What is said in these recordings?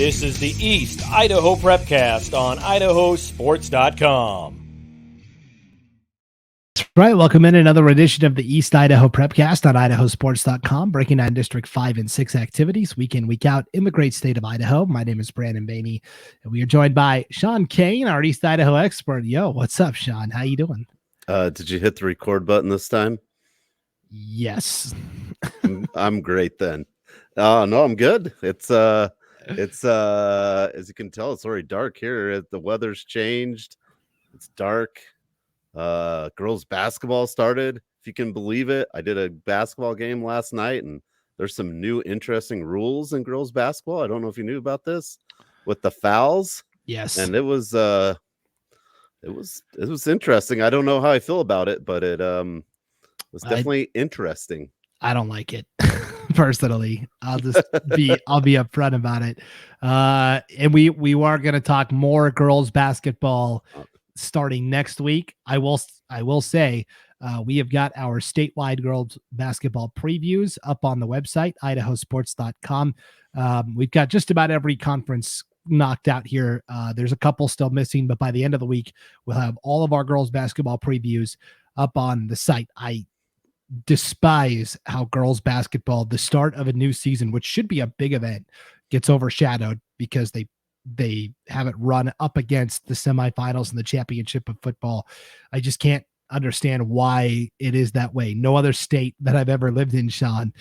This is the East Idaho Prepcast on IdahoSports.com. That's right. Welcome in another edition of the East Idaho Prepcast on IdahoSports.com, breaking down District 5 and 6 activities week in, week out in the great state of Idaho. My name is Brandon Baney, and we are joined by Sean Kane, our East Idaho expert. Yo, what's up, Sean? How you doing? Did you hit the record button this time? Yes. I'm great then. No, I'm good. It's as you can tell, it's already dark here. The weather's changed. It's dark. Girls basketball started, if you can believe it. I did a basketball game last night, and there's some new interesting rules in girls basketball. I don't know if you knew about this with the fouls. Yes. And it was interesting. I don't know how I feel about it, but it was definitely interesting. I don't like it personally. I'll be upfront about it. And we are going to talk more girls basketball starting next week. I will say we have got our statewide girls basketball previews up on the website, IdahoSports.com. We've got just about every conference knocked out here. There's a couple still missing, but by the end of the week, we'll have all of our girls basketball previews up on the site. I despise how girls basketball, the start of a new season, which should be a big event, gets overshadowed because they have it run up against the semifinals and the championship of football. I just can't understand why it is that way. No other state that I've ever lived in, Sean,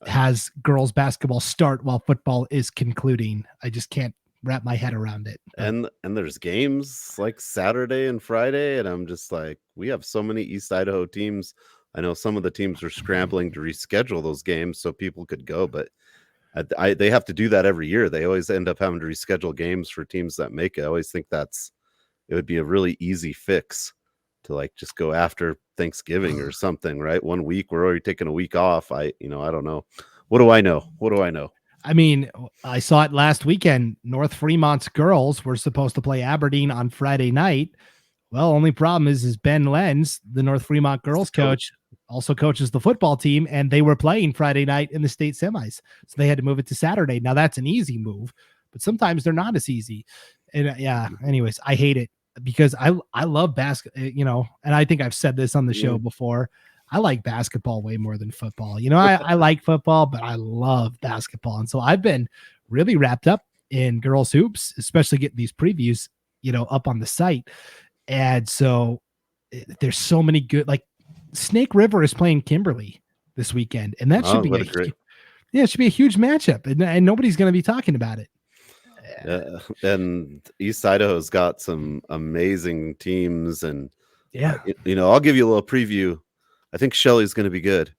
has girls basketball start while football is concluding. I just can't wrap my head around it. And there's games like Saturday and Friday, and I'm just like, we have so many East Idaho teams. I know some of the teams are scrambling to reschedule those games so people could go, but they have to do that every year. They always end up having to reschedule games for teams that make it. I always think it would be a really easy fix to like just go after Thanksgiving or something, right? 1 week, we're already taking a week off. I don't know. What do I know? I mean, I saw it last weekend. North Fremont's girls were supposed to play Aberdeen on Friday night. Well, only problem is Ben Lenz, the North Fremont girls coach, also coaches the football team, and they were playing Friday night in the state semis. So they had to move it to Saturday. Now that's an easy move, but sometimes they're not as easy. And anyways, I hate it because I love basketball, and I think I've said this on the show before. I like basketball way more than football. I like football, but I love basketball. And so I've been really wrapped up in girls hoops, especially getting these previews, up on the site. And so there's so many good, like Snake River is playing Kimberly this weekend, and that should be it should be a huge matchup, and nobody's going to be talking about it. And East Idaho's got some amazing teams, and I'll give you a little preview. I think Shelly's going to be good.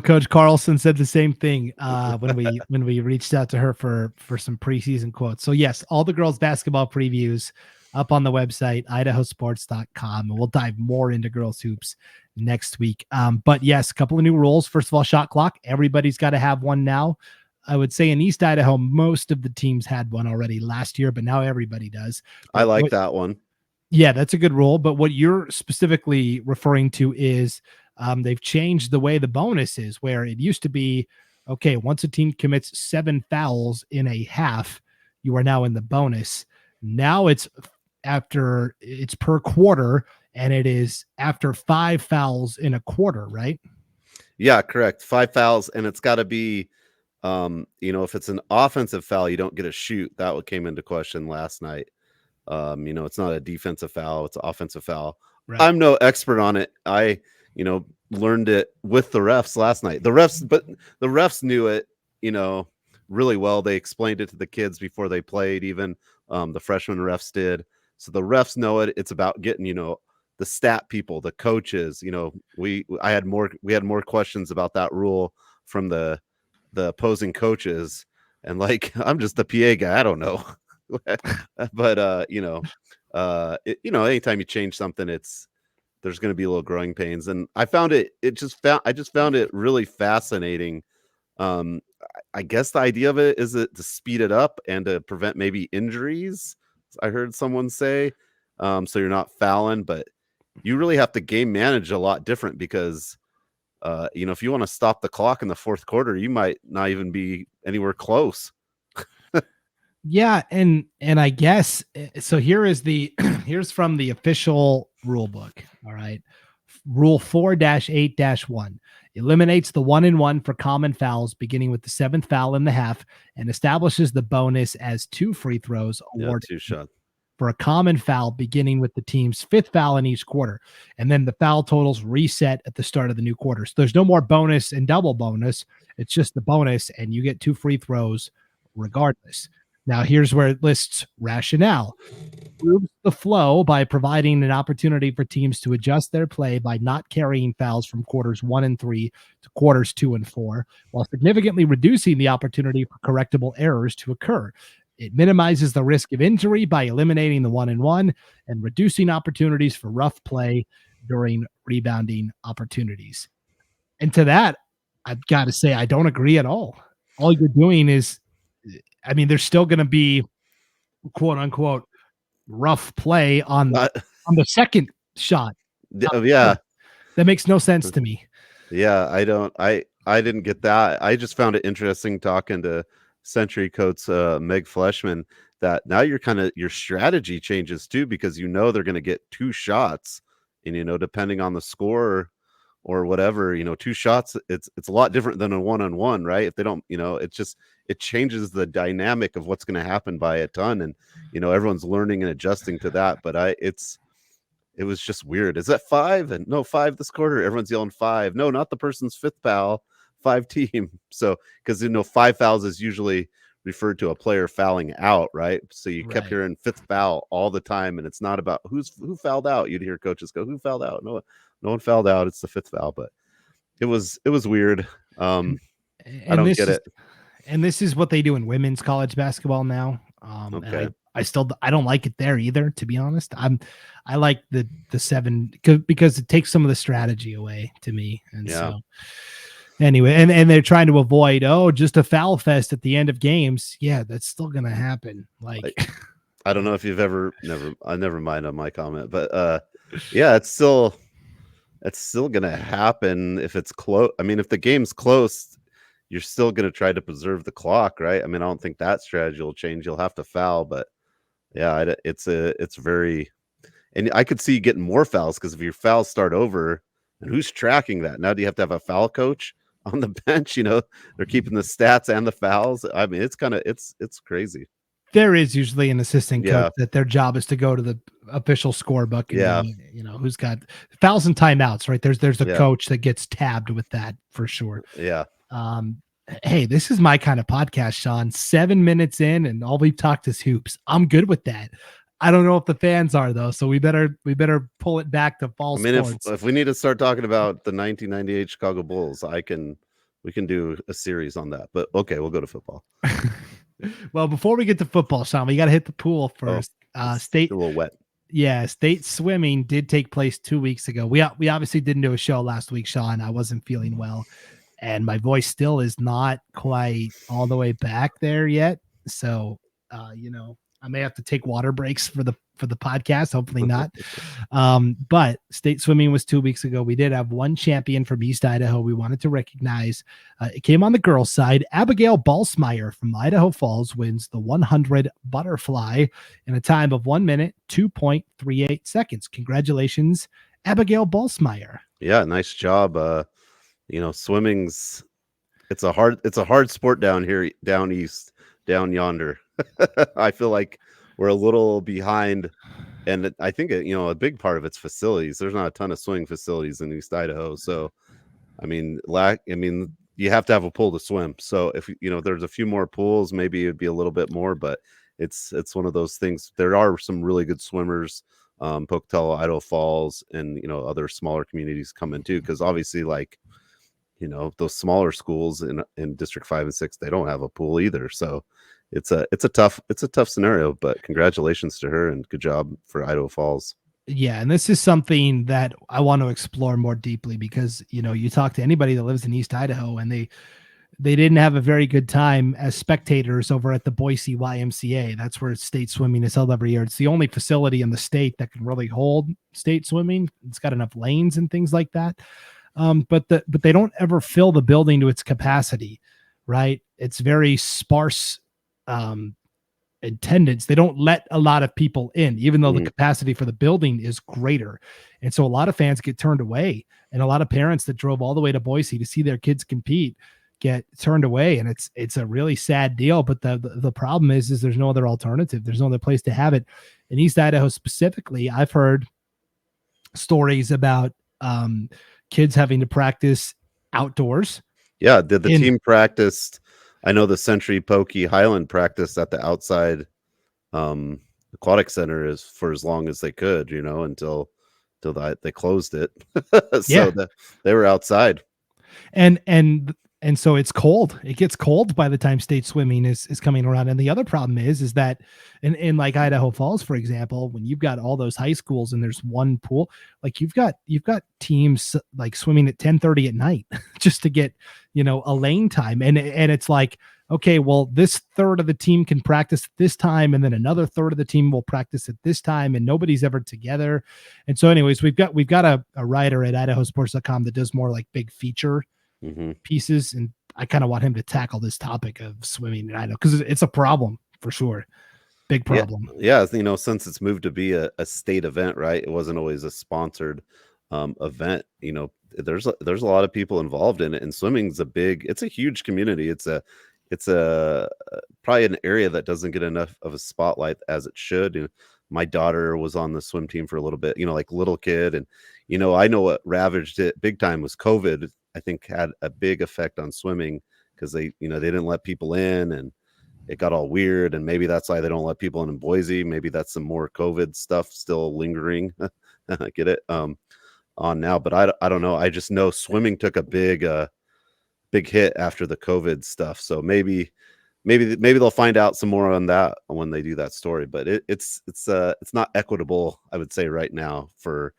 Coach Carlson said the same thing when we reached out to her for some preseason quotes. So yes, all the girls basketball previews up on the website, IdahoSports.com. And we'll dive more into girls hoops next week. But yes, a couple of new rules. First of all, shot clock. Everybody's got to have one now. I would say in East Idaho, most of the teams had one already last year, but now everybody does. I like that one. Yeah, that's a good rule. But what you're specifically referring to is they've changed the way the bonus is, where it used to be, okay, once a team commits 7 fouls in a half, you are now in the bonus. Now it's per quarter, and it is after 5 fouls in a quarter, right? Yeah, correct. 5 fouls, and it's got to be, if it's an offensive foul, you don't get a shoot. That what came into question last night. It's not a defensive foul; it's an offensive foul. Right. I'm no expert on it. I, learned it with the refs last night. The refs knew it, really well. They explained it to the kids before they played. Even the freshman refs did. So the refs know it. It's about getting, the stat people, the coaches. We had more questions about that rule from the opposing coaches, and like I'm just the PA guy. I don't know, but anytime you change something, there's going to be a little growing pains, and I just found it really fascinating. I guess the idea of it is to speed it up and to prevent maybe injuries. I heard someone say, so you're not fouling, but you really have to game manage a lot different because, if you want to stop the clock in the fourth quarter, you might not even be anywhere close Yeah, and I guess so. Here is the here's from the official rule book. All right, Rule 4-8-1 eliminates the 1-1 for common fouls, beginning with the seventh foul in the half, and establishes the bonus as 2 free throws Yeah, awarded 2 shot. for a common foul, beginning with the team's 5th foul in each quarter, and then the foul totals reset at the start of the new quarter. So there's no more bonus and double bonus. It's just the bonus, and you get 2 free throws regardless. Now, here's where it lists rationale. Improves the flow by providing an opportunity for teams to adjust their play by not carrying fouls from quarters 1 and 3 to quarters 2 and 4, while significantly reducing the opportunity for correctable errors to occur. It minimizes the risk of injury by eliminating the 1-1 and reducing opportunities for rough play during rebounding opportunities. And to that, I've got to say, I don't agree at all. All you're doing is, I mean, there's still going to be quote unquote rough play on Not the second shot. yeah. That makes no sense to me. Yeah, I didn't get that. I just found it interesting talking to Century Coats Meg Fleshman that now your strategy changes too, because they're going to get 2 shots, and depending on the score or whatever, 2 shots, it's a lot different than a 1-on-1, right? If they don't, it changes the dynamic of what's going to happen by a ton, and everyone's learning and adjusting to that. But it was just weird. Is that 5? And no, 5 this quarter. Everyone's yelling 5. No, not the person's 5th foul, 5 team. So, because 5 fouls is usually referred to a player fouling out, right? So you kept hearing 5th foul all the time, and it's not about who fouled out. You'd hear coaches go, "Who fouled out?" No one fouled out. It's the 5th foul. But it was weird. I don't get it. And this is what they do in women's college basketball now. Okay. And I don't like it there either, to be honest. I like the 7 because it takes some of the strategy away to me. And so anyway, and they're trying to avoid just a foul fest at the end of games. Yeah, that's still gonna happen. Like I don't know if you've never mind on my comment, but yeah, it's still gonna happen if it's close. I mean, if the game's close, you're still going to try to preserve the clock, right? I mean, I don't think that strategy will change. You'll have to foul, but yeah, it's very, and I could see getting more fouls, because if your fouls start over, and who's tracking that? Now, do you have to have a foul coach on the bench? They're keeping the stats and the fouls. I mean, it's it's crazy. There is usually an assistant coach that their job is to go to the official scorebook and who's got fouls and timeouts, right? There's a coach that gets tabbed with that for sure. Yeah. Hey, this is my kind of podcast, Sean. 7 minutes in, and all we've talked is hoops. I'm good with that. I don't know if the fans are though, so we better pull it back to fall sports. If we need to start talking about the 1998 Chicago Bulls, we can do a series on that. But okay, we'll go to football. Well, before we get to football, Sean, we got to hit the pool first. State a little wet. Yeah, state swimming did take place 2 weeks ago. We obviously didn't do a show last week, Sean. I wasn't feeling well, and my voice still is not quite all the way back there yet. So, I may have to take water breaks for the podcast. Hopefully not. But state swimming was 2 weeks ago. We did have one champion from East Idaho we wanted to recognize. It came on the girls' side. Abigail Balsmeyer from Idaho Falls wins the 100 butterfly in a time of 1 minute, 2.38 seconds. Congratulations, Abigail Balsmeyer. Yeah, nice job. Swimming's it's a hard sport down here, down east, down yonder. I feel like we're a little behind, and I think a big part of it's facilities. There's not a ton of swimming facilities in East Idaho, so I mean, you have to have a pool to swim. So if there's a few more pools, maybe it'd be a little bit more, but it's one of those things. There are some really good swimmers, Pocatello, Idaho Falls, and other smaller communities come in too, because obviously, like, those smaller schools in District 5 and 6, they don't have a pool either. So it's a tough scenario, but congratulations to her and good job for Idaho Falls. Yeah, and this is something that I want to explore more deeply, because you talk to anybody that lives in East Idaho, and they didn't have a very good time as spectators over at the Boise YMCA. That's where state swimming is held every year. It's the only facility in the state that can really hold state swimming. It's got enough lanes and things like that. But they don't ever fill the building to its capacity, right? It's very sparse attendance. They don't let a lot of people in, even though the capacity for the building is greater. And so a lot of fans get turned away, and a lot of parents that drove all the way to Boise to see their kids compete get turned away. And it's a really sad deal. But the problem is there's no other alternative. There's no other place to have it. In East Idaho specifically, I've heard stories about kids having to practice outdoors. Yeah, did the team practiced? I know the Century Pokey Highland practiced at the outside aquatic center is for as long as they could, until they closed it. So they were outside. And so it's cold. It gets cold by the time state swimming is coming around. And the other problem is that in like Idaho Falls, for example, when you've got all those high schools and there's one pool, like you've got teams like swimming at 10:30 at night just to get, a lane time. And it's like, okay, well, this third of the team can practice at this time, and then another third of the team will practice at this time, and nobody's ever together. And so anyways, we've got a writer at IdahoSports.com that does more like big feature pieces, and I kind of want him to tackle this topic of swimming in Idaho because it's a problem for sure. Big problem. Yeah, since it's moved to be a state event, right? It wasn't always a sponsored event. There's a lot of people involved in it, and swimming's it's a huge community. It's a probably an area that doesn't get enough of a spotlight as it should. And my daughter was on the swim team for a little bit, like little kid, and I know what ravaged it big time was COVID. I think had a big effect on swimming because they didn't let people in, and it got all weird. And maybe that's why they don't let people in Boise. Maybe that's some more COVID stuff still lingering. I get it on now, but I don't know. I just know swimming took a big hit after the COVID stuff. So maybe they'll find out some more on that when they do that story. But it's not equitable, I would say, right now for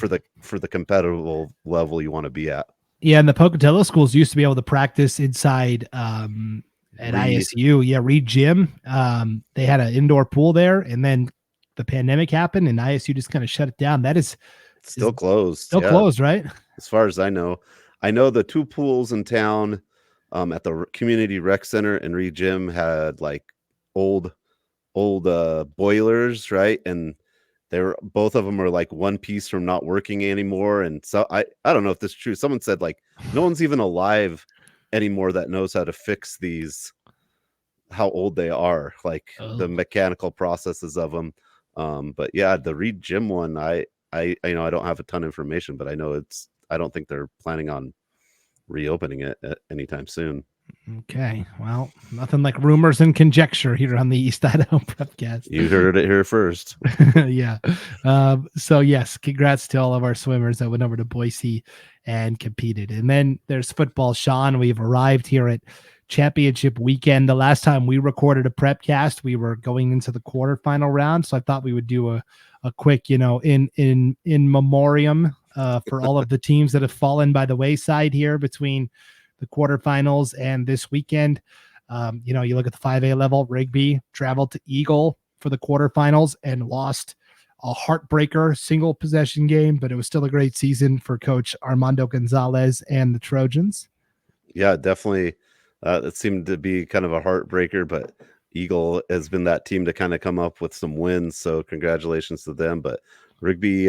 the competitive level you want to be at. Yeah, and the Pocatello schools used to be able to practice inside at ISU. Yeah, Reed Gym. They had an indoor pool there, and then the pandemic happened, and ISU just kind of shut it down. That is still closed. Still closed, right? As far as I know the two pools in town at the community rec center and Reed Gym had like old boilers, right? And both of them are like one piece from not working anymore. And so I don't know if this is true. Someone said like no one's even alive anymore that knows how to fix these, how old they are, like the mechanical processes of them. But yeah, the Reed Gym one, I I don't have a ton of information, but I know I don't think they're planning on reopening it anytime soon. Okay. Well, nothing like rumors and conjecture here on the East Idaho Prepcast. You heard it here first. Yeah. So yes, congrats to all of our swimmers that went over to Boise and competed. And then there's football. Sean, we've arrived here at championship weekend. The last time we recorded a Prepcast, we were going into the quarterfinal round. So I thought we would do a quick, in memoriam for all of the teams that have fallen by the wayside here between the quarterfinals and this weekend. You look at the 5A level, Rigby traveled to Eagle for the quarterfinals and lost a heartbreaker single possession game, but it was still a great season for Coach Armando Gonzalez and the Trojans. Yeah, definitely. It seemed to be kind of a heartbreaker, but Eagle has been that team to kind of come up with some wins. So congratulations to them. But Rigby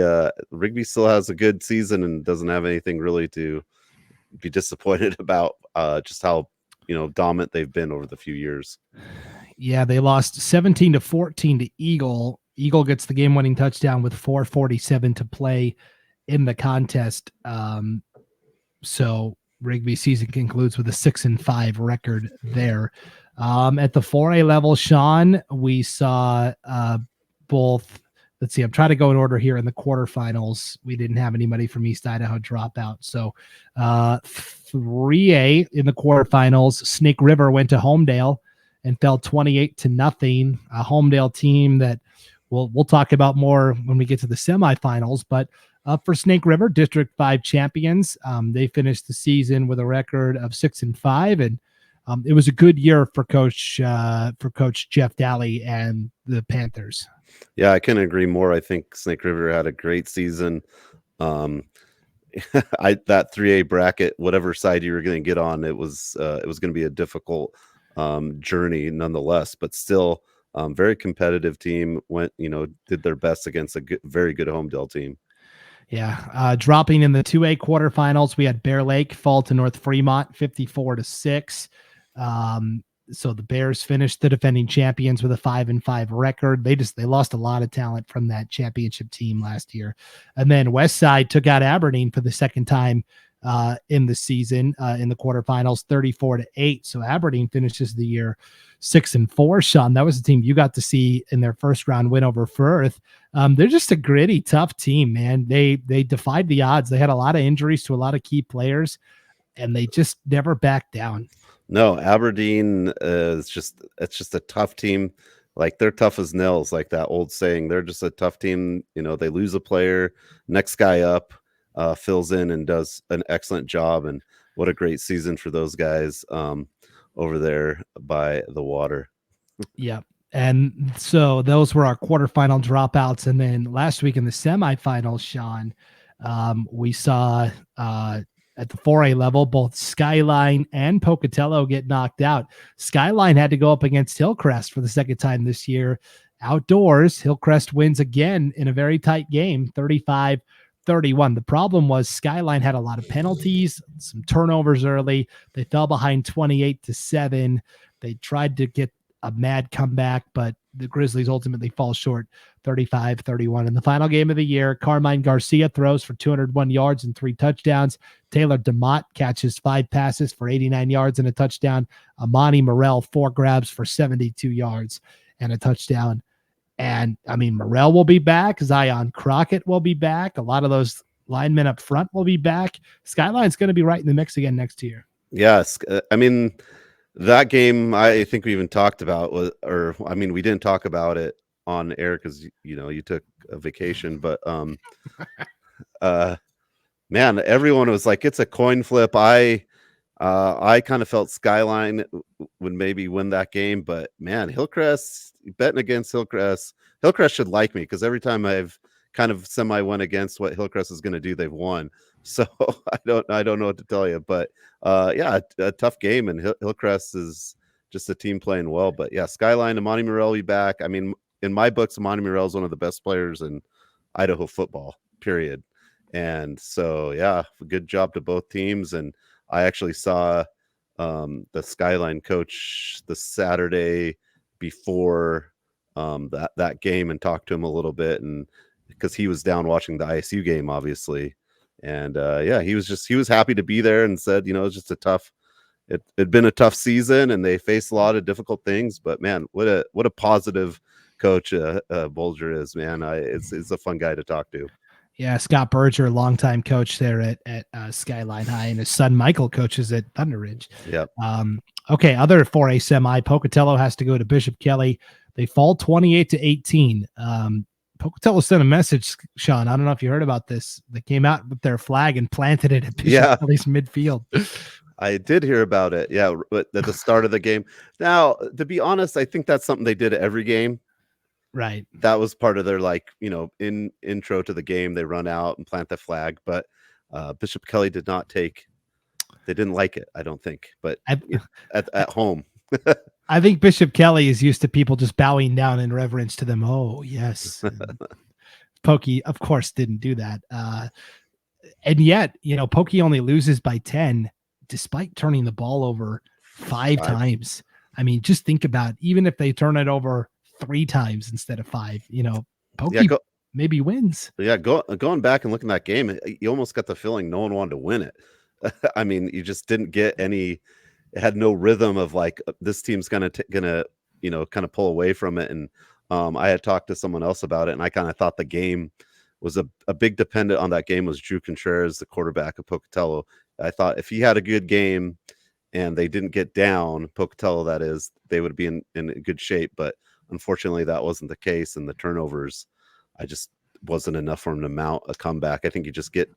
still has a good season and doesn't have anything really to be disappointed about, just how dominant they've been over the few years. Yeah, they lost 17-14 to Eagle. Eagle gets the game-winning touchdown with 4:47 to play in the contest. So Rigby season concludes with a 6-5 record there. At the 4A level, Sean, we saw both. Let's see, I'm trying to go in order here in the quarterfinals. We didn't have anybody from East Idaho drop out. So 3A in the quarterfinals, Snake River went to Homedale and fell 28-0. A Homedale team that we'll talk about more when we get to the semifinals. But for Snake River, District 5 champions, they finished the season with a record of 6-5, and it was a good year for Coach Jeff Daly and the Panthers. Yeah, I couldn't agree more. I think Snake River had a great season. That 3A bracket, whatever side you were going to get on, it was going to be a difficult journey nonetheless, but still very competitive team. Went, did their best against a very good Homedale team. Yeah. Dropping in the 2A quarterfinals, we had Bear Lake fall to North Fremont 54-6. So the Bears finished the defending champions with a 5-5 record. They lost a lot of talent from that championship team last year. And then Westside took out Aberdeen for the second time in the season in the quarterfinals, 34-8. So Aberdeen finishes the year 6-4. Sean, that was the team you got to see in their first round win over Firth. They're just a gritty, tough team, man. They defied the odds. They had a lot of injuries to a lot of key players, and they just never backed down. No, Aberdeen it's just a tough team. Like, they're tough as nails, like that old saying. They're just a tough team. They lose a player, next guy up fills in and does an excellent job. And what a great season for those guys over there by the water. Yeah. And so those were our quarterfinal dropouts. And then last week in the semifinals, Sean, we saw at the 4A level, both Skyline and Pocatello get knocked out. Skyline had to go up against Hillcrest for the second time this year. Outdoors, Hillcrest wins again in a very tight game, 35-31. The problem was Skyline had a lot of penalties, some turnovers early. They fell behind 28-7. They tried to get a mad comeback, but the Grizzlies ultimately fall short 35-31. In the final game of the year, Carmine Garcia throws for 201 yards and 3 touchdowns. Taylor DeMott catches 5 passes for 89 yards and a touchdown. Amani Morrell 4 grabs for 72 yards and a touchdown. And I mean, Morrell will be back. Zion Crockett will be back. A lot of those linemen up front will be back. Skyline's going to be right in the mix again next year. Yes. I mean, that game, I think we even talked about, we didn't talk about it on air because, you took a vacation, but man, everyone was like, it's a coin flip. I kind of felt Skyline would maybe win that game, but man, Hillcrest, betting against Hillcrest should like me, because every time I've kind of semi went against what Hillcrest is going to do, they've won. So I don't know what to tell you, but yeah, a tough game, and Hillcrest is just a team playing well. But yeah, Skyline, Amani Morrell will be back. I mean, in my books, Amani Morrell is one of the best players in Idaho football, period. And so, yeah, good job to both teams. And I actually saw the Skyline coach the Saturday before that game and talked to him a little bit, and because he was down watching the ISU game, obviously. And yeah, he was happy to be there, and said, it's just it'd been a tough season, and they faced a lot of difficult things, but man, what a positive coach Bolger is, man. It's a fun guy to talk to. Yeah, Scott Berger, longtime coach there at Skyline High, and his son Michael coaches at Thunder Ridge. Yep. Okay, other 4A semi, Pocatello has to go to Bishop Kelly. They fall 28-18. Pocatello sent a message, Sean. I don't know if you heard about this. They came out with their flag and planted it at Bishop Kelly's midfield. I did hear about it. Yeah, at the start of the game. Now, to be honest, I think that's something they did at every game. Right. That was part of their, in intro to the game, they run out and plant the flag. But Bishop Kelly they didn't like it, I don't think. But at home. I think Bishop Kelly is used to people just bowing down in reverence to them. Oh, yes. Pokey, of course, didn't do that. And yet, Pokey only loses by 10, despite turning the ball over five times. I mean, just think about, even if they turn it over 3 times instead of 5, Pokey maybe wins. Yeah, going back and looking at that game, you almost got the feeling no one wanted to win it. I mean, you just didn't get any. It had no rhythm of this team's gonna kind of pull away from it. And I had talked to someone else about it, and I kind of thought the game was a big dependent on that game was Drew Contreras, the quarterback of Pocatello. I thought if he had a good game and they didn't get down, Pocatello, that is, they would be in good shape. But unfortunately, that wasn't the case, and the turnovers, I just wasn't enough for him to mount a comeback. I think you just get,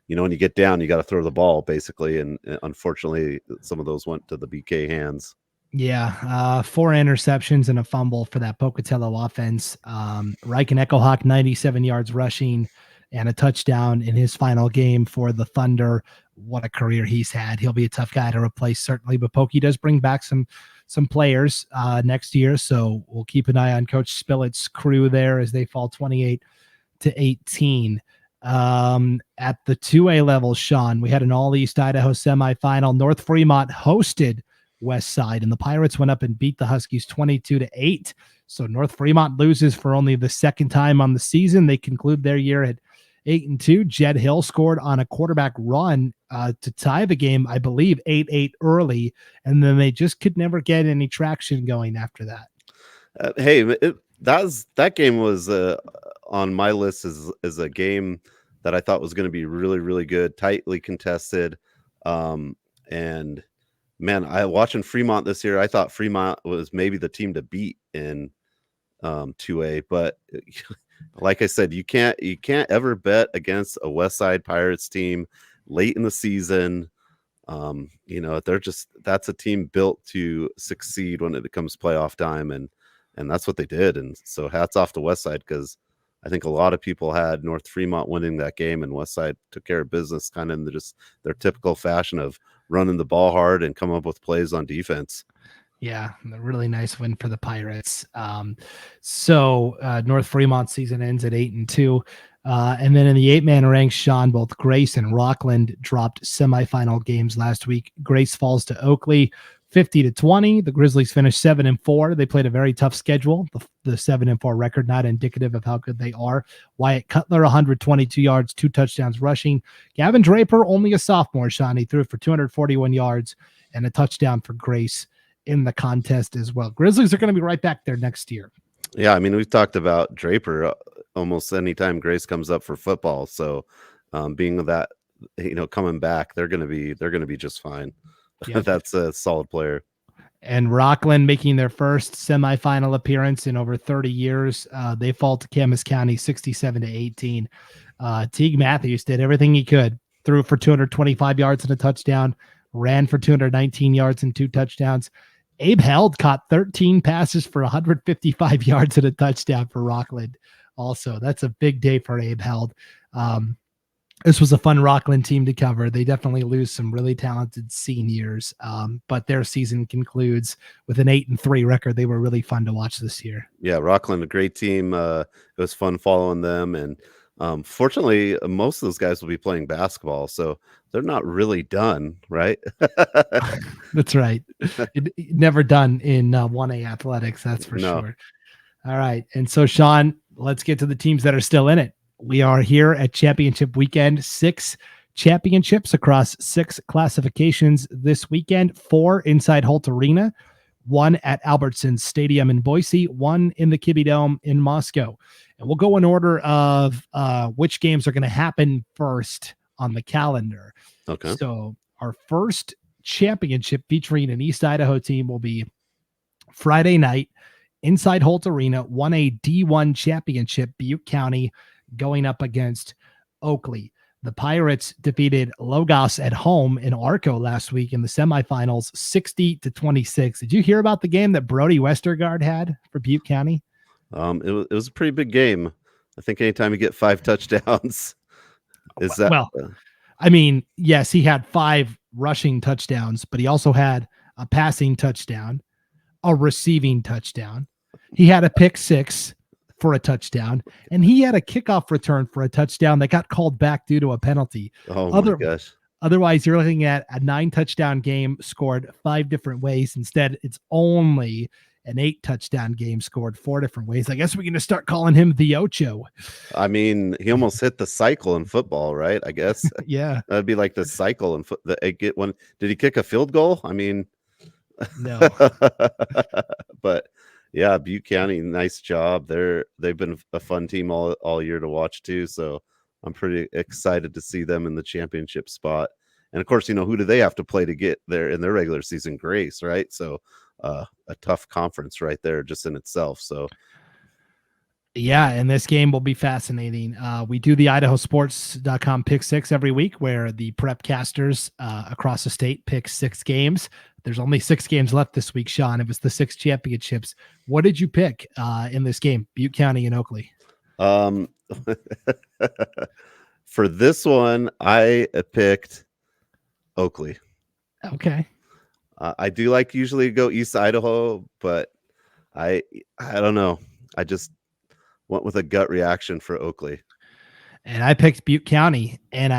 when you get down, you got to throw the ball, basically. And unfortunately, some of those went to the BK hands. Yeah, 4 interceptions and a fumble for that Pocatello offense. Riken Echohawk, 97 yards rushing and a touchdown in his final game for the Thunder. What a career he's had. He'll be a tough guy to replace, certainly. But Pokey does bring back some some players next year. So we'll keep an eye on Coach Spillett's crew there as they fall 28-18. At the 2A level, Sean, we had an All East Idaho semifinal. North Fremont hosted West Side, and the Pirates went up and beat the Huskies 22-8. So North Fremont loses for only the second time on the season. They conclude their year at 8-2. Jed Hill scored on a quarterback run to tie the game, I believe, 8-8 early, and then they just could never get any traction going after that. That game was on my list as a game that I thought was going to be really, really good, tightly contested. And man, watching Fremont this year, I thought Fremont was maybe the team to beat in 2A, but like I said, you can't ever bet against a West Side Pirates team late in the season. That's a team built to succeed when it becomes playoff time, and that's what they did. And so hats off to West Side, because I think a lot of people had North Fremont winning that game, and West Side took care of business kind of in just their typical fashion of running the ball hard and come up with plays on defense. Yeah, a really nice win for the Pirates. So North Fremont season ends at 8-2. And then in the 8-man ranks, Sean, both Grace and Rockland dropped semifinal games last week. Grace falls to Oakley 50-20. The Grizzlies finished 7-4. They played a very tough schedule. The 7-4 record, not indicative of how good they are. Wyatt Cutler, 122 yards, 2 touchdowns rushing. Gavin Draper, only a sophomore, Sean. He threw for 241 yards and a touchdown for Grace in the contest as well. Grizzlies are going to be right back there next year. Yeah, I mean, we've talked about Draper almost anytime Grace comes up for football. So being that, coming back, they're going to be just fine. Yep. That's a solid player. And Rockland making their first semifinal appearance in over 30 years. They fall to Camas County 67-18. Teague Matthews did everything he could, threw for 225 yards and a touchdown, ran for 219 yards and 2 touchdowns. Abe Held caught 13 passes for 155 yards and a touchdown for Rockland. Also, that's a big day for Abe Held. This was a fun Rockland team to cover. They definitely lose some really talented seniors, but their season concludes with an 8-3 record. They were really fun to watch this year. Yeah, Rockland, a great team. It was fun following them, and fortunately, most of those guys will be playing basketball, so they're not really done, right? That's right. Never done in 1A athletics, that's for sure. All right, and so Sean, let's get to the teams that are still in it. We are here at championship weekend, 6 championships across 6 classifications this weekend, 4 inside Holt Arena, 1 at Albertsons Stadium in Boise, 1 in the Kibbe Dome in Moscow. And we'll go in order of which games are going to happen first on the calendar. Okay. So our first championship featuring an East Idaho team will be Friday night inside Holt Arena, 1A D1 championship, Butte County going up against Oakley. The Pirates defeated Logos at home in Arco last week in the semifinals, 60-26. Did you hear about the game that Brody Westergaard had for Butte County? It was a pretty big game. I think anytime you get 5 touchdowns, is that well? I mean, yes, he had 5 rushing touchdowns, but he also had a passing touchdown, a receiving touchdown. He had a pick 6 for a touchdown, and he had a kickoff return for a touchdown that got called back due to a penalty. Oh my gosh. Otherwise, you're looking at a 9 touchdown game scored 5 different ways. Instead, it's only an 8 touchdown game scored 4 different ways. I guess we're going to start calling him the Ocho. I mean, he almost hit the cycle in football, right? I guess. Yeah. That'd be like the cycle in foot. Did he kick a field goal? I mean, no. But yeah, Butte County, nice job. They've been a fun team all year to watch too. So I'm pretty excited to see them in the championship spot. And of course, who do they have to play to get there in their regular season? Grace, right? So a tough conference right there just in itself. So yeah, and this game will be fascinating. We do the IdahoSports.com pick 6 every week, where the Prepcasters across the state pick 6 games. There's only 6 games left this week, Sean. It was the 6 championships. What did you pick in this game, Butte County and Oakley? For this one, I picked Oakley. Okay. I do like usually go East Idaho, but I don't know. I just went with a gut reaction for Oakley. And I picked Butte County, and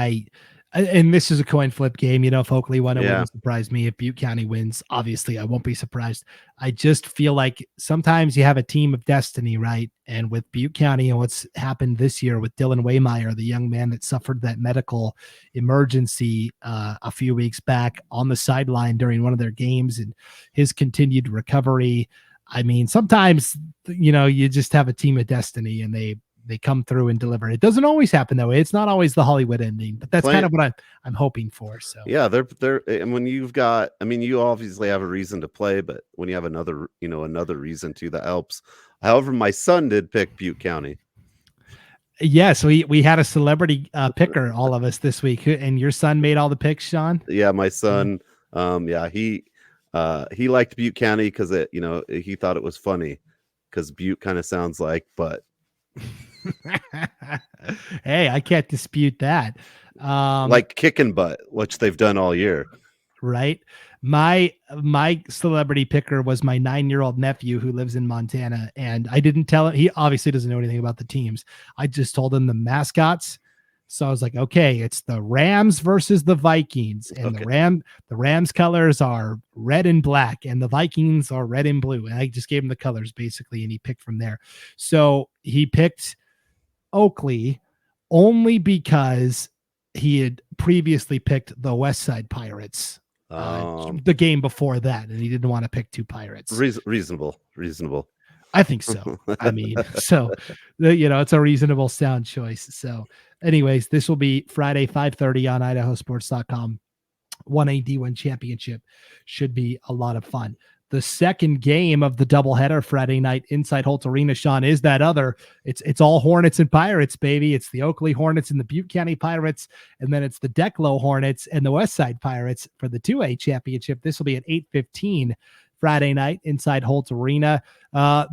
this is a coin flip game. You know, if Oakley won, it Yeah. wouldn't surprise me. If Butte County wins, obviously, I won't be surprised. I just feel like sometimes you have a team of destiny, right? And with Butte County and what's happened this year with Dylan Waymeyer, the young man that suffered that medical emergency a few weeks back on the sideline during one of their games, and his continued recovery. I mean, sometimes, you know, you just have a team of destiny and they come through and deliver. It doesn't always happen that way. It's not always the Hollywood ending, but that's kind of what I'm hoping for. So yeah, they're and when you've got, I mean, you obviously have a reason to play, but when you have another reason to, that helps. However, my son did pick Butte County. Yes, we had a celebrity picker, all of us this week, and your son made all the picks, Sean. Yeah, my son. He liked Butte County because he thought it was funny because Butte kind of sounds like butt. Hey, I can't dispute that. Like kicking butt, which they've done all year. Right. My celebrity picker was my 9-year-old nephew who lives in Montana, and I didn't tell him. He obviously doesn't know anything about the teams. I just told him the mascots. So I was like, okay, it's the Rams versus the Vikings, and the Rams colors are red and black, and the Vikings are red and blue. And I just gave him the colors basically, and he picked from there. So he picked Oakley only because he had previously picked the West Side Pirates the game before that, and he didn't want to pick two Pirates. Reasonable. I think so. I mean, so it's a reasonable, sound choice. So anyways, this will be Friday, 5:30 on IdahoSports.com. 1A D1 championship should be a lot of fun. The second game of the doubleheader Friday night inside Holt Arena, Sean, is that other. It's all Hornets and Pirates, baby. It's the Oakley Hornets and the Butte County Pirates, and then it's the Declo Hornets and the West Side Pirates for the 2A championship. This will be at 8:15 Friday night inside Holt Arena.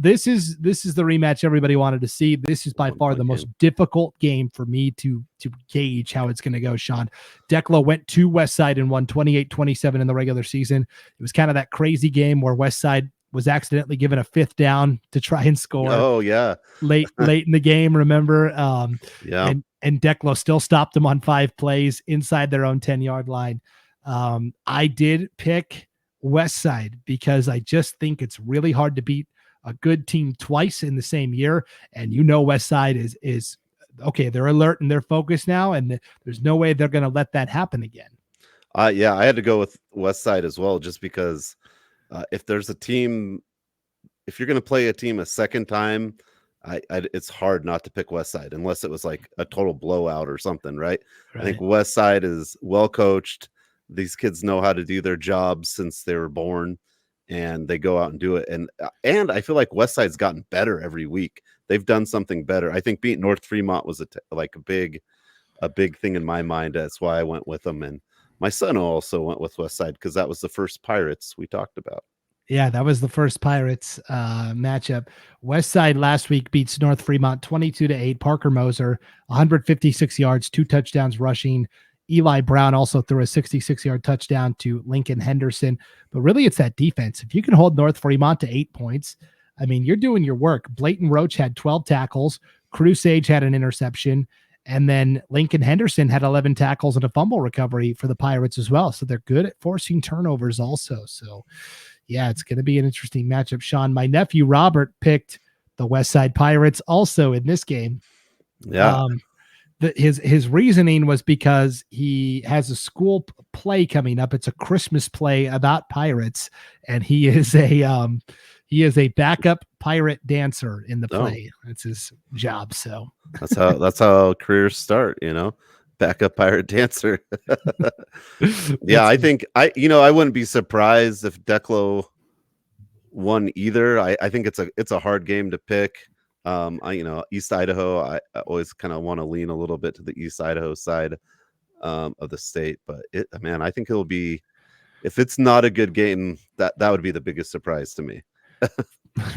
This is the rematch everybody wanted to see. This is by far the most difficult game for me to gauge how it's going to go, Sean. Declo went to West Side and won 28-27 in the regular season. It was kind of that crazy game where West Side was accidentally given a 5th down to try and score. Oh yeah. late in the game, remember? Yeah. And Declo still stopped them on 5 plays inside their own 10-yard line. I did pick West Side because I just think it's really hard to beat a good team twice in the same year. And West Side is okay. They're alert and they're focused now, and there's no way they're going to let that happen again. Yeah, I had to go with West Side as well, just because if there's a team, if you're going to play a team a second time, it's hard not to pick West Side unless it was like a total blowout or something, right? I think West Side is well coached. These kids know how to do their jobs since they were born, and they go out and do it. And I feel like West Side's gotten better every week. They've done something better. I think beating North Fremont was a big thing in my mind. That's why I went with them. And my son also went with West Side because that was the first Pirates we talked about. Yeah, that was the first Pirates matchup. West Side last week beats North Fremont 22-8. Parker Moser, 156 yards, 2 touchdowns rushing. Eli Brown also threw a 66-yard touchdown to Lincoln Henderson. But really, it's that defense. If you can hold North Fremont to 8 points, I mean, you're doing your work. Blayton Roach had 12 tackles. Cruz Sage had an interception. And then Lincoln Henderson had 11 tackles and a fumble recovery for the Pirates as well. So they're good at forcing turnovers also. So, yeah, it's going to be an interesting matchup. Sean, my nephew Robert picked the West Side Pirates also in this game. Yeah. His reasoning was because he has a school play coming up. It's a Christmas play about pirates, and he is a backup pirate dancer in the play. That's his job. So that's how careers start, backup pirate dancer. Yeah, I think I wouldn't be surprised if Declo won either. I think it's a hard game to pick. East Idaho, I always kind of want to lean a little bit to the East Idaho side of the state, but I think it'll be, if it's not a good game, that would be the biggest surprise to me.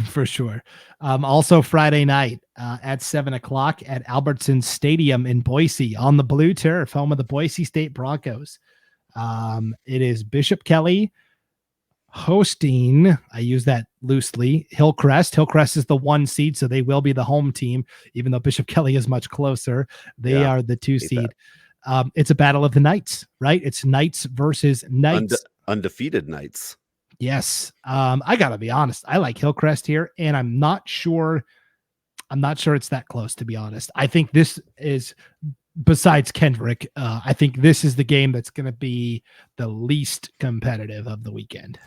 For sure. Also Friday night at 7:00 at Albertson Stadium in Boise on the blue turf, home of the Boise State Broncos. It is Bishop Kelly hosting, I use that loosely, Hillcrest. Hillcrest is the 1 seed, so they will be the home team, even though Bishop Kelly is much closer. They are the 2 seed. It's a battle of the Knights, right? It's Knights versus Knights. Undefeated Knights. Yes. I gotta be honest. I like Hillcrest here, and I'm not sure it's that close, to be honest. I think this is, besides Kendrick, I think this is the game that's going to be the least competitive of the weekend.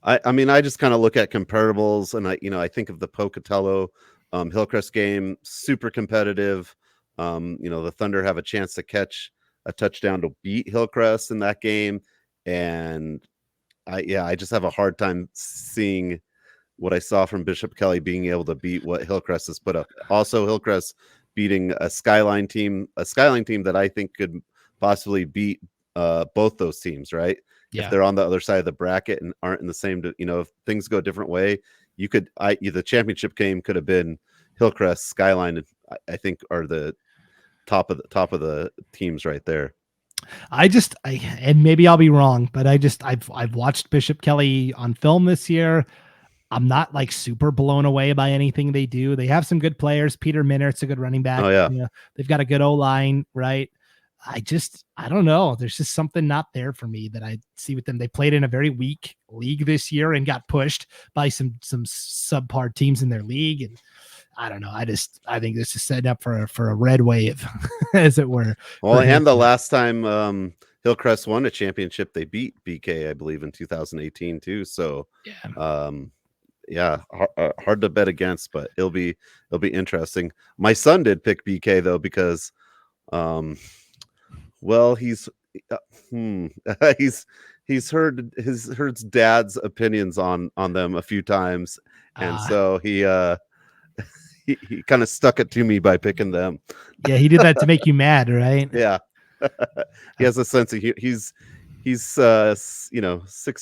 I mean, I just kind of look at comparables, and I think of the Pocatello Hillcrest game, super competitive. The Thunder have a chance to catch a touchdown to beat Hillcrest in that game, and I just have a hard time seeing what I saw from Bishop Kelly being able to beat what Hillcrest has put up. Also, Hillcrest beating a Skyline team that I think could possibly beat both those teams, right? Yeah. If they're on the other side of the bracket and aren't in the same, if things go a different way, the championship game could have been Hillcrest, Skyline, I think are the top of the teams right there. And maybe I'll be wrong, but I've watched Bishop Kelly on film this year. I'm not like super blown away by anything they do. They have some good players. Peter Minnert's a good running back. Oh yeah. They've got a good O-line, right? I don't know. There's just something not there for me that I see with them. They played in a very weak league this year and got pushed by some subpar teams in their league. And I don't know. I think this is setting up for a red wave, as it were. Well, and the last time Hillcrest won a championship, they beat BK, I believe, in 2018 too. So hard to bet against, but it'll be interesting. My son did pick BK though, because he's heard his dad's opinions on them a few times, and so he kind of stuck it to me by picking them. Yeah, he did that to make you mad, right? Yeah. He has a sense of he's 6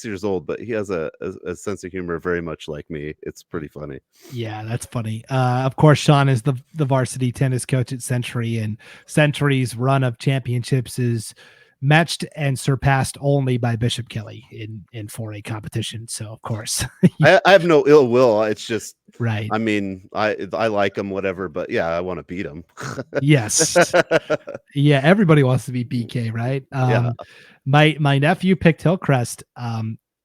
years old, but he has a sense of humor very much like me. It's pretty funny. Yeah, that's funny. Of course, Sean is the varsity tennis coach at Century, and Century's run of championships is matched and surpassed only by Bishop Kelly in 4A competition. So of course, I have no ill will. It's just right. I mean, I like him, whatever, but yeah, I want to beat him. Yes. Yeah, everybody wants to be BK, right? Yeah. My nephew picked Hillcrest.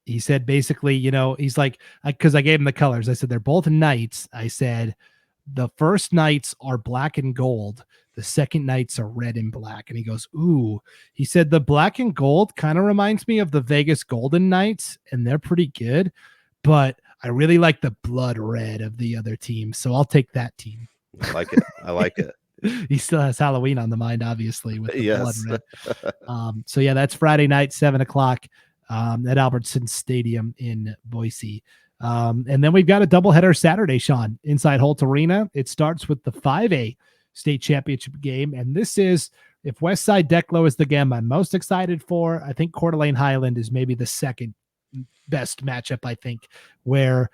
He said basically, he's like, because I gave him the colors. I said they're both Knights. I said the first Knights are black and gold. The second Knights are red and black. And he goes, ooh. He said the black and gold kind of reminds me of the Vegas Golden Knights, and they're pretty good, but I really like the blood red of the other team, so I'll take that team. I like it. I like it. He still has Halloween on the mind, obviously, with the blood Yes. red. So yeah, that's Friday night, 7:00 at Albertson Stadium in Boise. And then we've got a doubleheader Saturday, Sean, inside Holt Arena. It starts with the 5A state championship game, and this is, if Westside Declo is the game I'm most excited for, I think Coeur d'Alene Highland is maybe the second best matchup, I think, where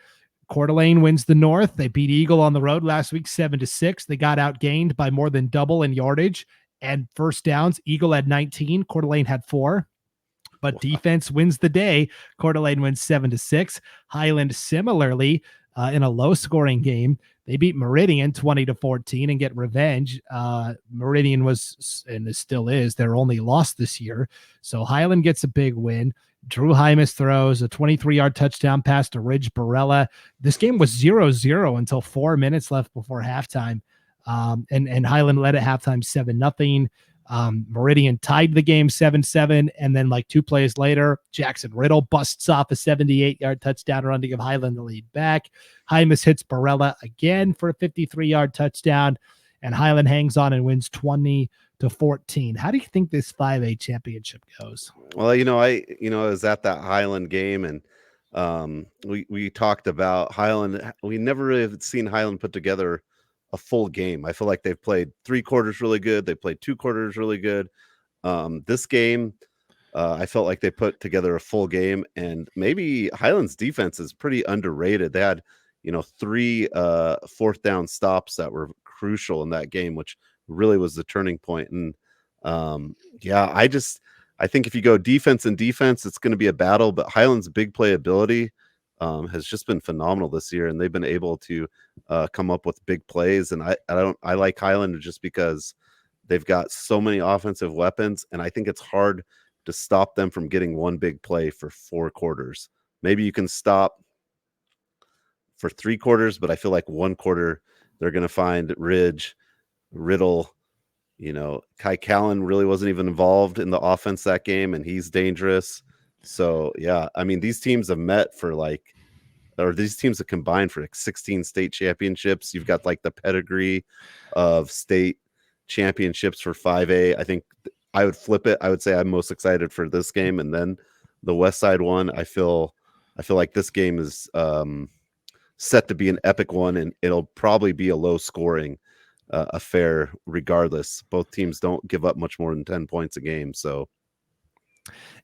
Coeur d'Alene wins the North. They beat Eagle on the road last week 7-6. They got outgained by more than double in yardage and first downs. Eagle had 19, Coeur d'Alene had 4. But defense wins the day. Coeur d'Alene wins 7-6. Highland similarly in a low-scoring game, they beat Meridian 20-14 and get revenge. Meridian was, and still is, their only loss this year. So Highland gets a big win. Drew Hymas throws a 23-yard touchdown pass to Ridge Barella. This game was 0-0 until 4 minutes left before halftime. And Highland led at halftime 7-0. Meridian tied the game 7-7, and then like 2 plays later, Jackson Riddle busts off a 78-yard touchdown run to give Highland the lead back. Hymas hits Barella again for a 53-yard touchdown, and Highland hangs on and wins 20-14. How do you think this 5A championship goes? Well, I was at that Highland game, and we talked about Highland. We never really have seen Highland put together a full game. I feel like they've played 3 quarters really good. They played 2 quarters really good. This game, I felt like they put together a full game, and maybe Highland's defense is pretty underrated. They had, 3 fourth down stops that were crucial in that game, which really was the turning point. And I I think if you go defense and defense, it's going to be a battle. But Highland's big play ability has just been phenomenal this year, and they've been able to come up with big plays. And I like Highland just because they've got so many offensive weapons, and I think it's hard to stop them from getting one big play for 4 quarters. Maybe you can stop for 3 quarters, but I feel like 1 quarter they're going to find Ridge, Riddle. Kai Callan really wasn't even involved in the offense that game, and he's dangerous. So, yeah, I mean, these teams have met for these teams have combined for 16 state championships. You've got like the pedigree of state championships for 5A. I think I would flip it. I would say I'm most excited for this game, and then the West Side one. I feel like this game is set to be an epic one, and it'll probably be a low scoring affair regardless. Both teams don't give up much more than 10 points a game. So,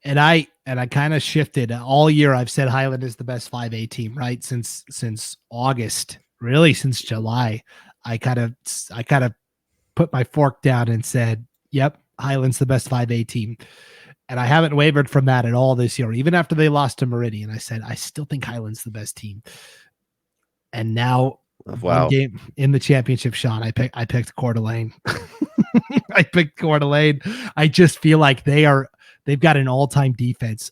and I kind of shifted all year. I've said Highland is the best 5A team, right? Since August, really since July. I kind of put my fork down and said, yep, Highland's the best 5A team. And I haven't wavered from that at all this year. Even after they lost to Meridian, I said, I still think Highland's the best team. And now, one game in the championship, Sean, I picked Coeur d'Alene. I picked Coeur d'Alene. I just feel like they've got an all-time defense.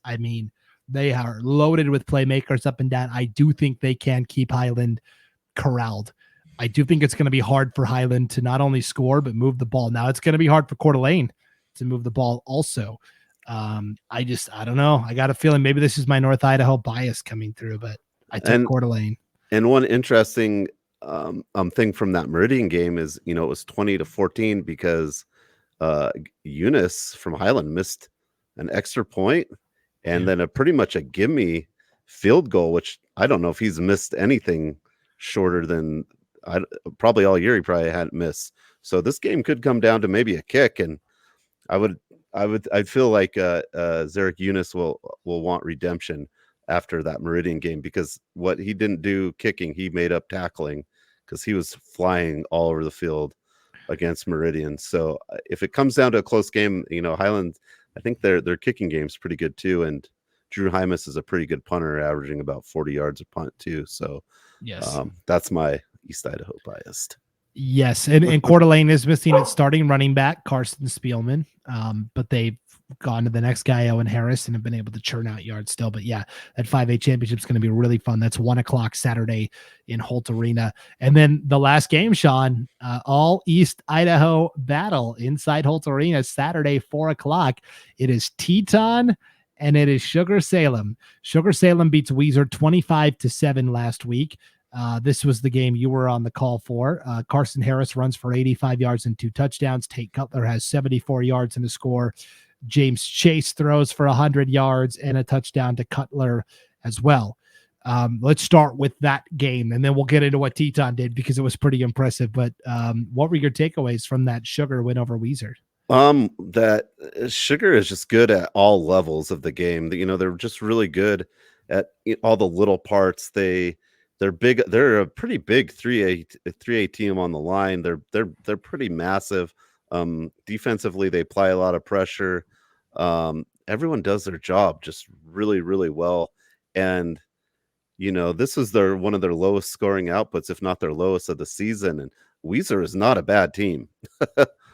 I mean, they are loaded with playmakers up and down. I do think they can keep Highland corralled. I do think it's going to be hard for Highland to not only score, but move the ball. Now it's going to be hard for Coeur d'Alene to move the ball also. I don't know. I got a feeling maybe this is my North Idaho bias coming through, but I took Coeur d'Alene. And one interesting thing from that Meridian game is, it was 20-14 because Eunice from Highland missed an extra point and then pretty much a gimme field goal, which I don't know if he's missed anything shorter than probably all year. He probably hadn't missed. So this game could come down to maybe a kick, and I'd feel like Zarek Eunice will want redemption after that Meridian game, because what he didn't do kicking, he made up tackling, because he was flying all over the field against Meridian. So if it comes down to a close game, Highland, I think their kicking game's pretty good too, and Drew Hymas is a pretty good punter, averaging about 40 yards a punt too. So yes, that's my East Idaho bias. Yes, and Coeur d'Alene is missing its starting running back, Carson Spielman, but they've gone to the next guy, Owen Harris, and have been able to churn out yards still. But yeah, that 5A championship is going to be really fun. That's 1:00 Saturday in Holt Arena. And then the last game, Sean, all East Idaho battle inside Holt Arena, Saturday, 4:00. It is Teton and it is Sugar Salem. Sugar Salem beats Weiser 25-7 last week. This was the game you were on the call for. Carson Harris runs for 85 yards and 2 touchdowns. Tate Cutler has 74 yards and a score. James Chase throws for 100 yards and a touchdown to Cutler as well. Let's start with that game, and then we'll get into what Teton did, because it was pretty impressive. But what were your takeaways from that Sugar win over Weiser? That Sugar is just good at all levels of the game. They're just really good at all the little parts. They're big. They're a pretty big 3A team on the line. They're pretty massive. Defensively, they apply a lot of pressure. Everyone does their job just really, really well. And this is one of their lowest scoring outputs, if not their lowest of the season. And Weiser is not a bad team.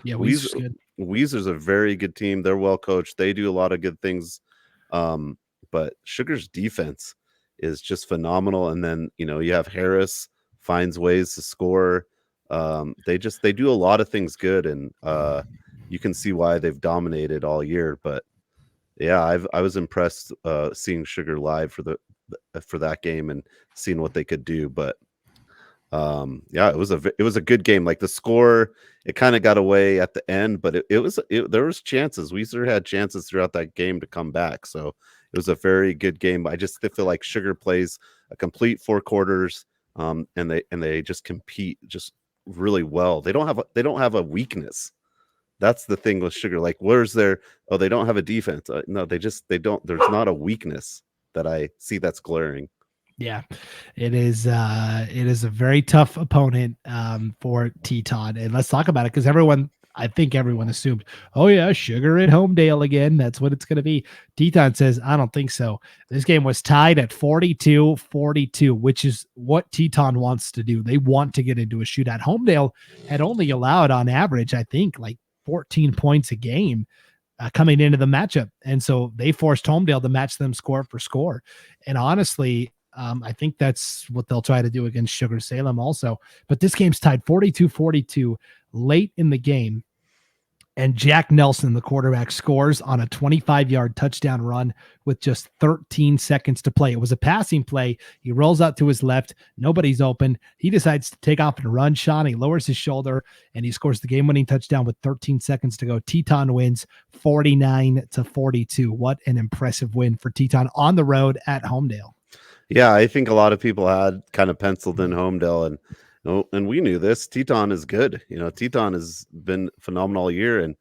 Yeah, Weiser's good. Weiser's a very good team. They're well coached. They do a lot of good things. But Sugar's defense is just phenomenal. And then, you have Harris finds ways to score. They do a lot of things good, and you can see why they've dominated all year. But yeah, I was impressed seeing Sugar live for that game and seeing what they could do. But yeah, it was a good game. Like the score, it kind of got away at the end, but there was chances. Weiser had chances throughout that game to come back. So it was a very good game. I just feel like Sugar plays a complete 4 quarters, and they just compete just really well. They don't have a weakness. That's the thing with Sugar. Like, where's their? Oh, they don't have a defense. No, they don't. There's not a weakness that I see that's glaring. Yeah, it is a very tough opponent for Teton, and let's talk about it, because everyone I think everyone assumed, oh yeah, Sugar at Homedale again. That's what it's going to be. Teton says, I don't think so. This game was tied at 42-42, which is what Teton wants to do. They want to get into a shootout. Homedale had only allowed on average, I think, like 14 points a game coming into the matchup. And so they forced Homedale to match them score for score. And honestly, I think that's what they'll try to do against Sugar Salem also. But this game's tied 42-42 late in the game. And Jack Nelson, the quarterback, scores on a 25-yard touchdown run with just 13 seconds to play. It was a passing play. He rolls out to his left. Nobody's open. He decides to take off and run. Sean, he lowers his shoulder, and he scores the game-winning touchdown with 13 seconds to go. Teton wins 49-42. What an impressive win for Teton on the road at Homedale. Yeah, I think a lot of people had kind of penciled in Homedale, and we knew this. Teton is good. Teton has been phenomenal all year, and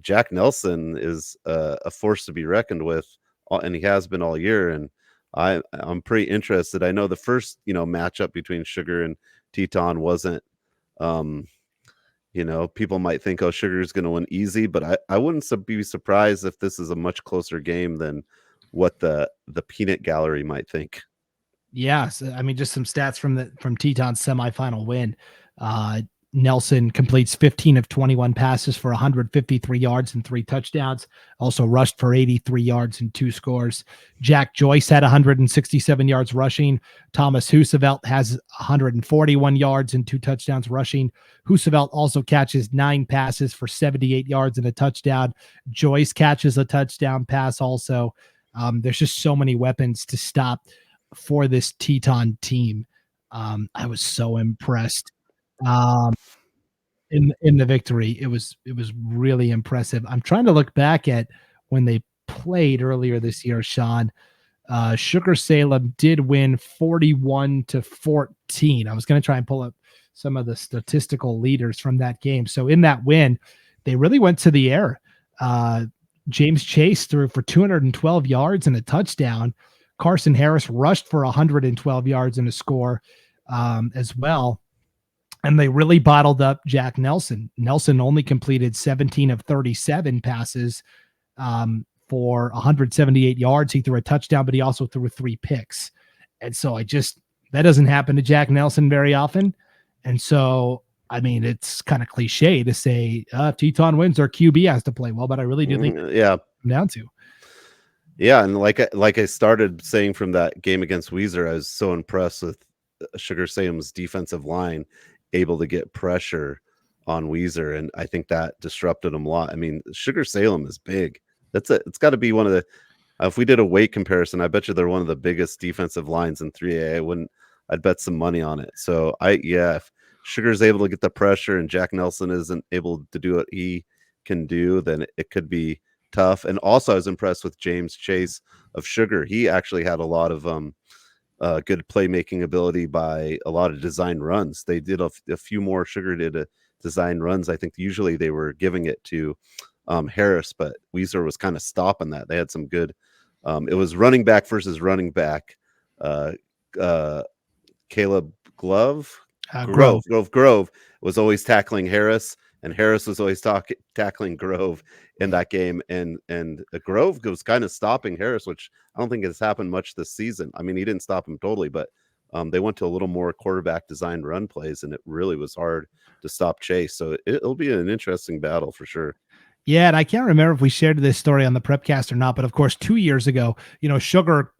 Jack Nelson is a force to be reckoned with, and he has been all year. And I'm pretty interested. I know the first matchup between Sugar and Teton wasn't. People might think, oh, Sugar is going to win easy, but I wouldn't be surprised if this is a much closer game than what the peanut gallery might think. Yes, I mean, just some stats from Teton's semifinal win. Nelson completes 15 of 21 passes for 153 yards and 3 touchdowns. Also rushed for 83 yards and 2 scores. Jack Joyce had 167 yards rushing. Thomas Husevelt has 141 yards and 2 touchdowns rushing. Husevelt also catches 9 passes for 78 yards and a touchdown. Joyce catches a touchdown pass also. There's just so many weapons to stop for this Teton team. I was so impressed in the victory. It was really impressive. I'm trying to look back at when they played earlier this year, Sean. Sugar Salem did win 41-14. I was going to try and pull up some of the statistical leaders from that game. So in that win, they really went to the air. James Chase threw for 212 yards and a touchdown. Carson Harris rushed for 112 yards and a score as well. And they really bottled up Jack Nelson. Nelson only completed 17 of 37 passes for 178 yards. He threw a touchdown, but he also threw 3 picks. And so that doesn't happen to Jack Nelson very often. And so, I mean, it's kind of cliche to say if Teton wins, our QB has to play well, but I really do think down to. Yeah, and like I started saying from that game against Weiser, I was so impressed with Sugar Salem's defensive line able to get pressure on Weiser, and I think that disrupted them a lot. I mean, Sugar Salem is big. It's got to be one of the. If we did a weight comparison, I bet you they're one of the biggest defensive lines in 3A. I'd bet some money on it. So if Sugar's able to get the pressure and Jack Nelson isn't able to do what he can do, then it could be tough. And also I was impressed with James Chase of Sugar. He actually had a lot of good playmaking ability by a lot of design runs. They did a few more. Sugar did design runs. I think usually they were giving it to Harris, but Weiser was kind of stopping that. They had some good it was running back versus running back. Caleb Grove was always tackling Harris, and Harris was always tackling Grove in that game, and Grove was kind of stopping Harris, which I don't think has happened much this season. I mean, he didn't stop him totally, but they went to a little more quarterback designed run plays, and it really was hard to stop Chase. So it'll be an interesting battle for sure. Yeah, and I can't remember if we shared this story on the Prepcast or not, but of course, 2 years ago, Sugar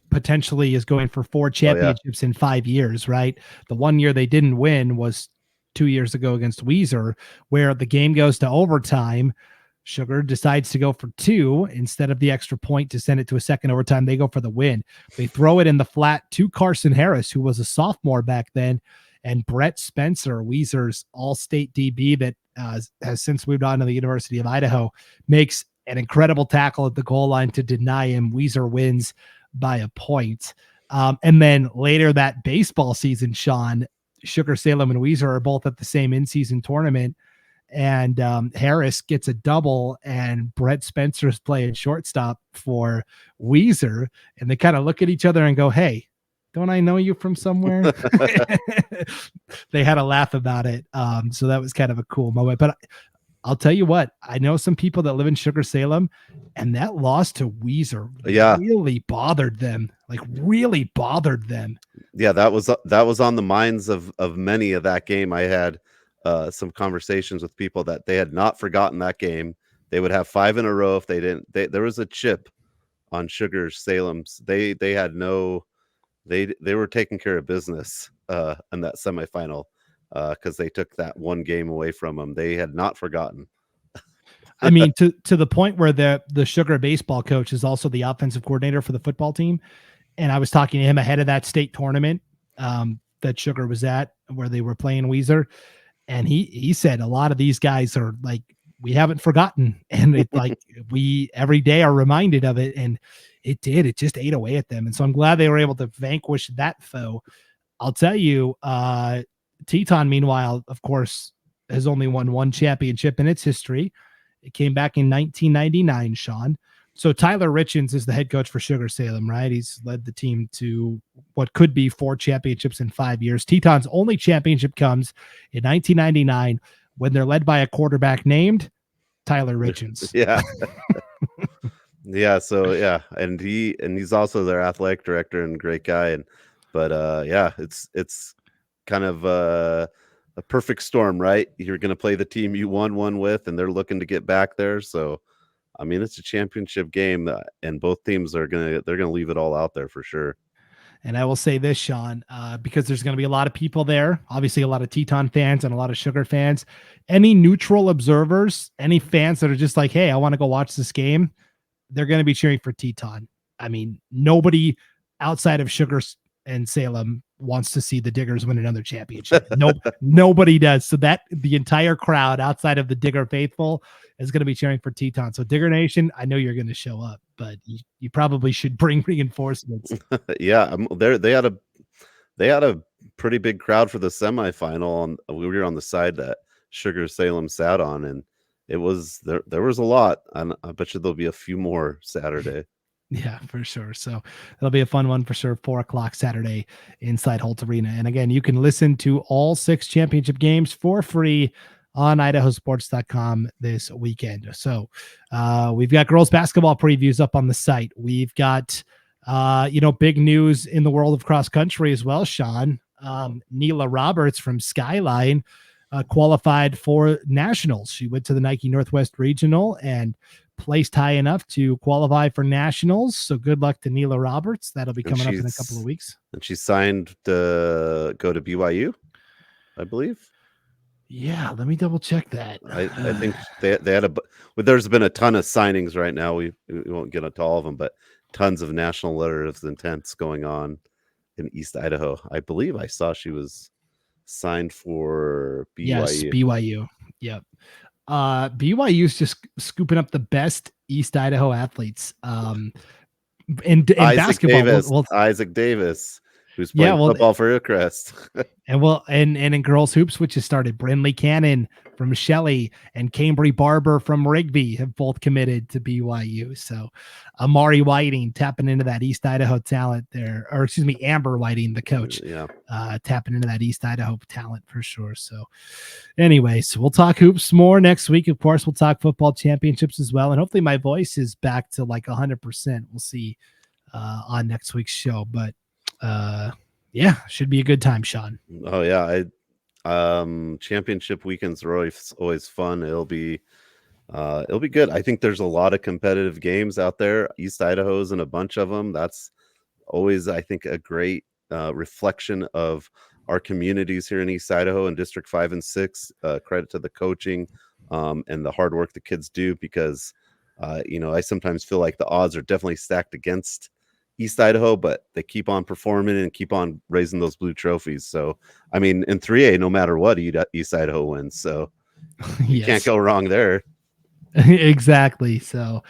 potentially is going for 4 championships in 5 years, right? The one year they didn't win was 2 years ago against Weiser, where the game goes to overtime. Sugar decides to go for 2 instead of the extra point to send it to a second overtime. They go for the win. They throw it in the flat to Carson Harris, who was a sophomore back then, and Brett Spencer, Weiser's all-state DB that has since moved on to the University of Idaho, makes an incredible tackle at the goal line to deny him. Weiser wins by a point. And then later that baseball season, Sean, Sugar Salem and Weiser are both at the same in-season tournament, and Harris gets a double, and Brett Spencer's playing shortstop for Weiser, and they kind of look at each other and go, "Hey, don't I know you from somewhere?" They had a laugh about it. So that was kind of a cool moment. But I'll tell you what, I know some people that live in Sugar-Salem, and that loss to Weezer really bothered them. Like, really bothered them. Yeah, that was on the minds of many of that game. I had some conversations with people that they had not forgotten that game. They would have 5 in a row if they didn't. There was a chip on Sugar-Salem's. They had no. They were taking care of business in that semifinal because they took that one game away from them. They had not forgotten. I mean, to the point where the Sugar baseball coach is also the offensive coordinator for the football team. And I was talking to him ahead of that state tournament that Sugar was at, where they were playing Weezer. And he said a lot of these guys are like, we haven't forgotten. And it's like we every day are reminded of it. And it just ate away at them. And so I'm glad they were able to vanquish that foe. I'll tell you, Teton, meanwhile, of course, has only won one championship in its history. It came back in 1999, Sean. So Tyler Richens is the head coach for Sugar-Salem, right? He's led the team to what could be 4 championships in 5 years. Teton's only championship comes in 1999 when they're led by a quarterback named Tyler Richens. Yeah. Yeah. So yeah. And he's also their athletic director and great guy. But yeah, it's kind of a perfect storm, right? You're going to play the team you won one with, and they're looking to get back there. So, I mean, it's a championship game, and both teams they're going to leave it all out there for sure. And I will say this, Sean, because there's going to be a lot of people there, obviously a lot of Teton fans and a lot of Sugar fans, any neutral observers, any fans that are just like, hey, I want to go watch this game, they're going to be cheering for Teton. I mean, nobody outside of Sugar and Salem wants to see the Diggers win another championship. Nobody does. So that the entire crowd outside of the Digger faithful is going to be cheering for Teton. So Digger Nation, I know you're going to show up, but you probably should bring reinforcements. Yeah, they had a pretty big crowd for the semifinal. We were on the side that Sugar-Salem sat on, and it was there was a lot. And I bet you there'll be a few more Saturday. Yeah, for sure. So it'll be a fun one for sure. 4:00 Saturday inside Holt Arena. And again, you can listen to all 6 championship games for free on IdahoSports.com this weekend. So we've got girls basketball previews up on the site. We've got, big news in the world of cross country as well, Sean. Neela Roberts from Skyline qualified for nationals. She went to the Nike Northwest Regional and placed high enough to qualify for nationals. So good luck to Neela Roberts. That'll be coming up in a couple of weeks. And she signed to go to BYU, I believe. Yeah, let me double check that. I think they had there's been a ton of signings right now. We won't get into all of them, but tons of national letters of intents going on in East Idaho. I believe I saw she was signed for BYU. Yes, BYU. Yep. BYU's just scooping up the best East Idaho athletes. In basketball, Isaac Davis, who's playing football for Hillcrest. and in girls hoops, which has started, Brindley Cannon from Shelley and Cambry Barber from Rigby have both committed to BYU. So Amari Whiting tapping into that East Idaho talent there, or excuse me, Amber Whiting, the coach, tapping into that East Idaho talent for sure. So anyways, we'll talk hoops more next week. Of course, we'll talk football championships as well. And hopefully my voice is back to like 100%. We'll see on next week's show, but yeah, should be a good time, Sean. Oh yeah. Championship weekends are always fun. It'll be good. I think there's a lot of competitive games out there. East Idaho's in a bunch of them. That's always, I think, a great reflection of our communities here in East Idaho and District 5 and 6. Credit to the coaching and the hard work the kids do, because I sometimes feel like the odds are definitely stacked against East Idaho, but they keep on performing and keep on raising those blue trophies. So, I mean, in 3A, no matter what, East Idaho wins. So you can't go wrong there. Exactly. So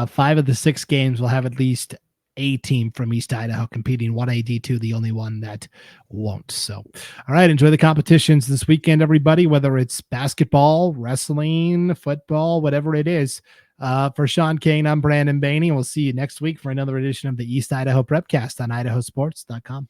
5 of the 6 games will have at least a team from East Idaho competing. 1A, D2, the only one that won't. So, all right, enjoy the competitions this weekend, everybody, whether it's basketball, wrestling, football, whatever it is. For Sean Kane, I'm Brandon Baney. We'll see you next week for another edition of the East Idaho Prepcast on IdahoSports.com.